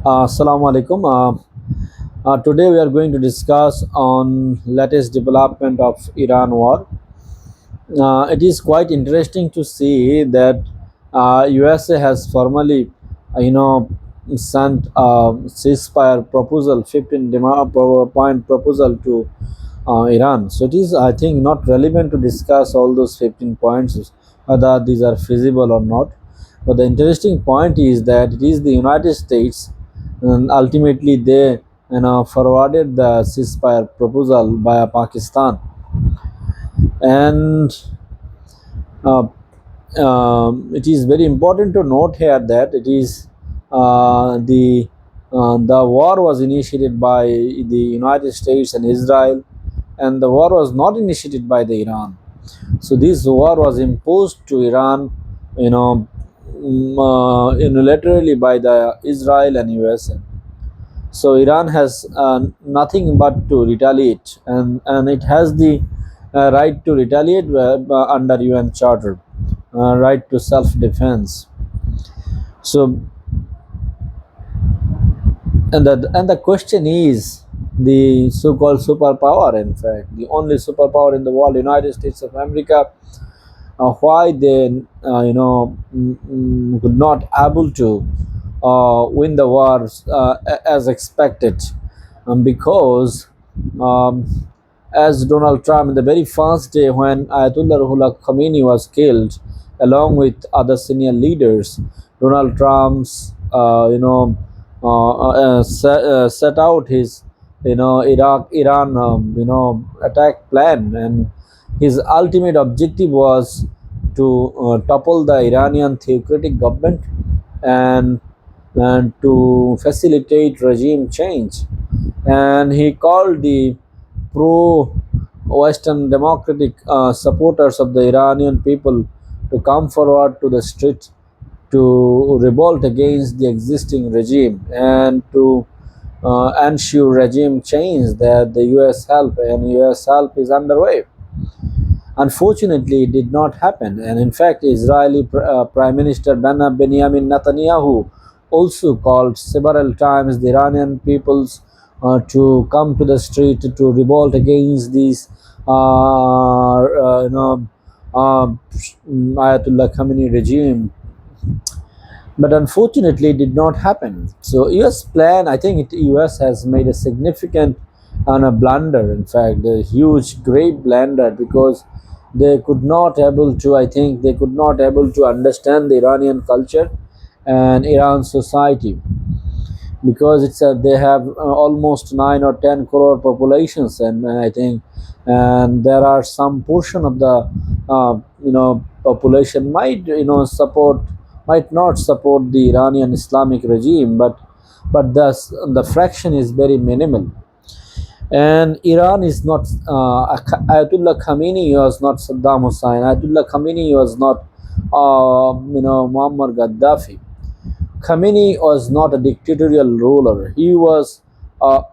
Assalamu alaikum. Today we are going to discuss on latest development of Iran war. It is quite interesting to see that USA has formally, you know, sent a ceasefire proposal, 15 point proposal to Iran. So it is, I think, not relevant to discuss all those 15 points, whether these are feasible or not. But the interesting point is that it is the United States, and ultimately they forwarded the ceasefire proposal via Pakistan, and uh, it is very important to note here that it is the war was initiated by the United States and Israel, and the war was not initiated by the Iran. So this war was imposed to Iran, unilaterally by the Israel and USA. So Iran has nothing but to retaliate, and it has the right to retaliate under UN Charter, right to self-defense. So, and the question is, the so-called superpower, in fact, the only superpower in the world, United States of America, why they could not able to win the wars as expected, because um, as Donald Trump, in the very first day when Ayatollah Ruhollah Khomeini was killed, along with other senior leaders, Donald Trump's set out his Iraq Iran attack plan, and his ultimate objective was to topple the Iranian theocratic government, and to facilitate regime change. And he called the pro Western democratic supporters of the Iranian people to come forward to the street to revolt against the existing regime, and to ensure regime change, that the US help is underway. Unfortunately, it did not happen, and in fact, Israeli Prime Minister Benjamin Netanyahu also called several times the Iranian peoples to come to the street to revolt against these, Ayatollah Khamenei regime, but unfortunately it did not happen. So US plan, I think US has made a significant and a blunder, in fact a huge great blunder, because they could not able to, I think they could not able to understand the Iranian culture and Iran society, because they have almost 9 or 10 crore populations, and I think, and there are some portion of the population might support, might not support the Iranian Islamic regime, but the fraction is very minimal. And Iran is not Ayatollah Khamenei was not Saddam Hussein. Ayatollah Khamenei was not Muammar Gaddafi. Khamenei was not a dictatorial ruler. He was a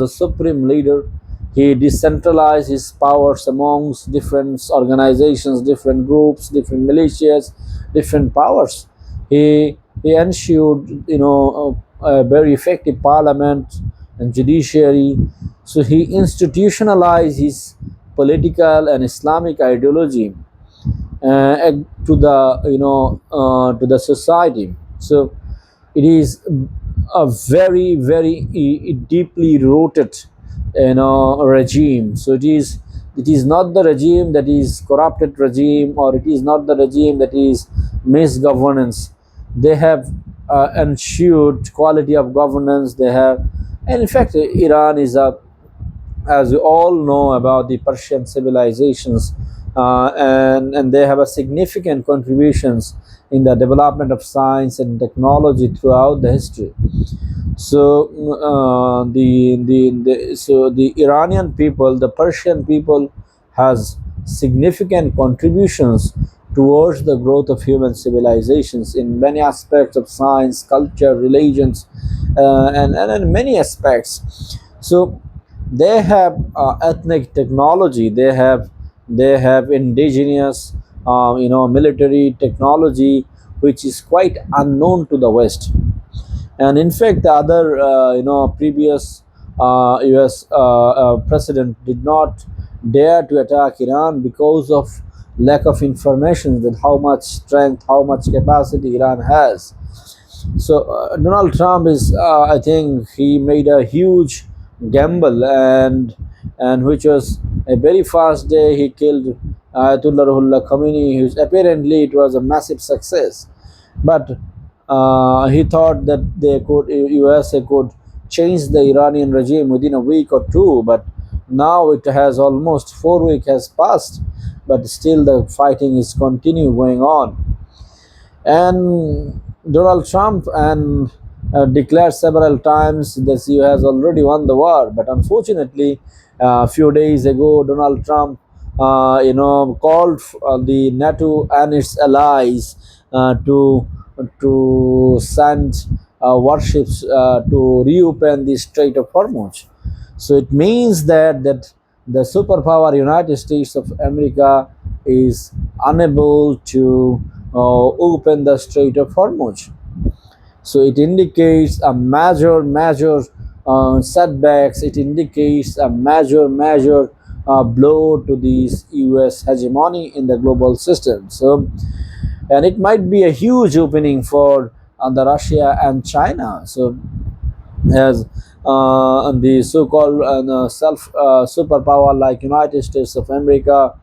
supreme leader. He decentralized his powers amongst different organizations, different groups, different militias, different powers. He ensured a very effective parliament and judiciary. So he institutionalized his political and Islamic ideology to the to the society. So it is a very very deeply rooted regime. So it is not the regime that is corrupted regime, or it is not the regime that is misgovernance. They have ensured quality of governance. They have, and in fact Iran is a, as we all know about the Persian civilizations, and they have a significant contributions in the development of science and technology throughout the history. So the Iranian people, the Persian people, has significant contributions towards the growth of human civilizations in many aspects of science, culture, religions, and in many aspects. So they have ethnic technology. They have indigenous military technology, which is quite unknown to the West. And in fact, the other previous U.S. President did not dare to attack Iran because of lack of information that how much strength, how much capacity Iran has. So Donald Trump is, I think, he made a huge gamble, and which was a very fast day. He killed Ayatollah Ruhollah Khomeini, who's apparently it was a massive success, but he thought that USA could change the Iranian regime within a week or two, but now it has almost 4 weeks has passed, but still the fighting is continue going on. And Donald Trump and declared several times that he has already won the war, but unfortunately, a few days ago, Donald Trump, called the NATO and its allies to send warships to reopen the Strait of Hormuz. So it means that the superpower United States of America is unable to open the Strait of Hormuz. So it indicates a major setbacks. It indicates a major blow to the U.S. hegemony in the global system. So, and it might be a huge opening for the Russia and China. So as the so-called self superpower like United States of America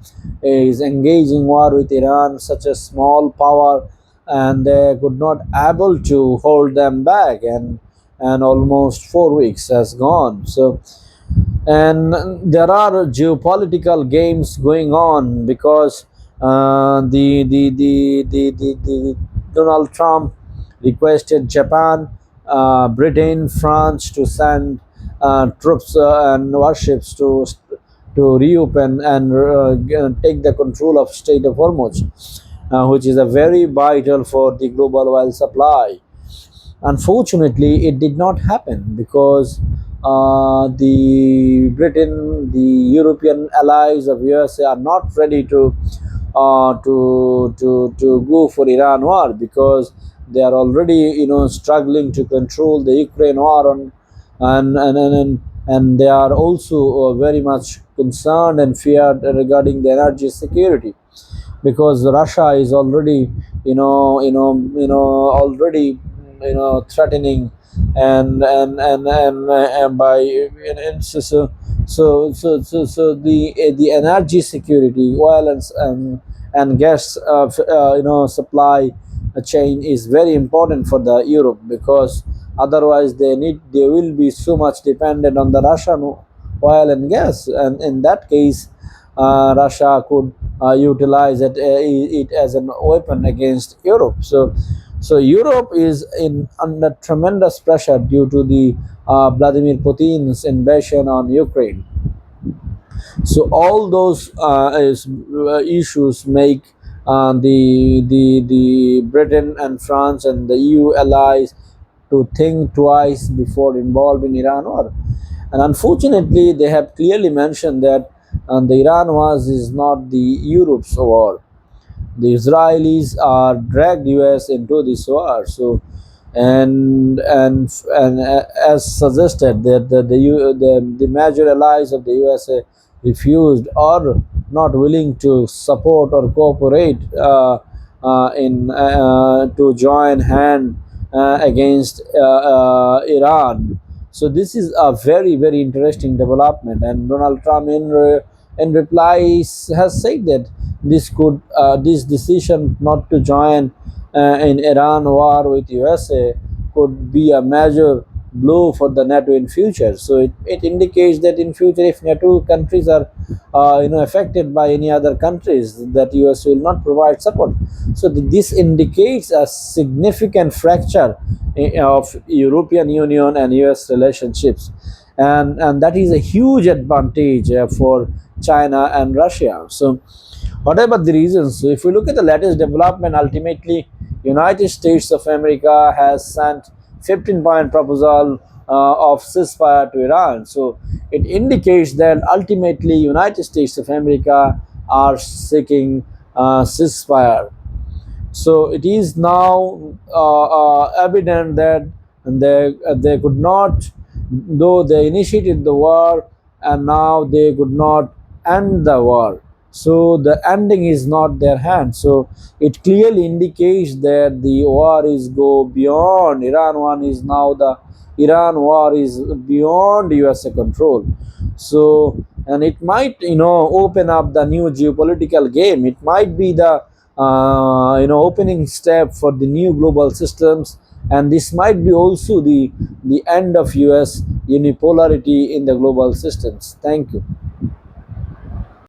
is engaging war with Iran, such a small power, and they could not able to hold them back, and almost 4 weeks has gone. So and there are geopolitical games going on because the Donald Trump requested Japan, Britain, France to send troops and warships to reopen and take the control of Strait of Hormuz, which is a very vital for the global oil supply. Unfortunately, it did not happen because the Britain, the European allies of USA are not ready to go for Iran war because they are already struggling to control the Ukraine war on, and they are also very much concerned and feared regarding the energy security because Russia is already already threatening and by so the energy security, oil and gas supply chain is very important for the Europe because otherwise they will be so much dependent on the Russian oil and gas, and in that case Russia could utilize it as a weapon against Europe. So Europe is in under tremendous pressure due to the Vladimir Putin's invasion on Ukraine. So all those issues make the Britain and France and the EU allies to think twice before involved in Iran war. And unfortunately, they have clearly mentioned that the Iran war is not the Europe's war. The Israelis are dragged US into this war. So, and as suggested that the major allies of the USA refused or not willing to support or cooperate in to join hand against Iran. So this is a very interesting development, and Donald Trump in reply has said that this decision not to join in Iran war with USA could be a major blow for the NATO in future. So it indicates that in future, if NATO countries are affected by any other countries, that US will not provide support. So this indicates a significant fracture of European Union and US relationships, and that is a huge advantage for China and Russia. So whatever the reasons, so if we look at the latest development, ultimately United States of America has sent 15-point proposal of ceasefire to Iran. So it indicates that ultimately United States of America are seeking ceasefire. So it is now evident that and they could not, though they initiated the war, and now they could not end the war. So the ending is not their hand. So it clearly indicates that the war is go beyond Iran. One is now the Iran war is beyond USA control. So, and it might, open up the new geopolitical game. It might be the opening step for the new global systems, and this might be also the end of US unipolarity in the global systems. Thank you.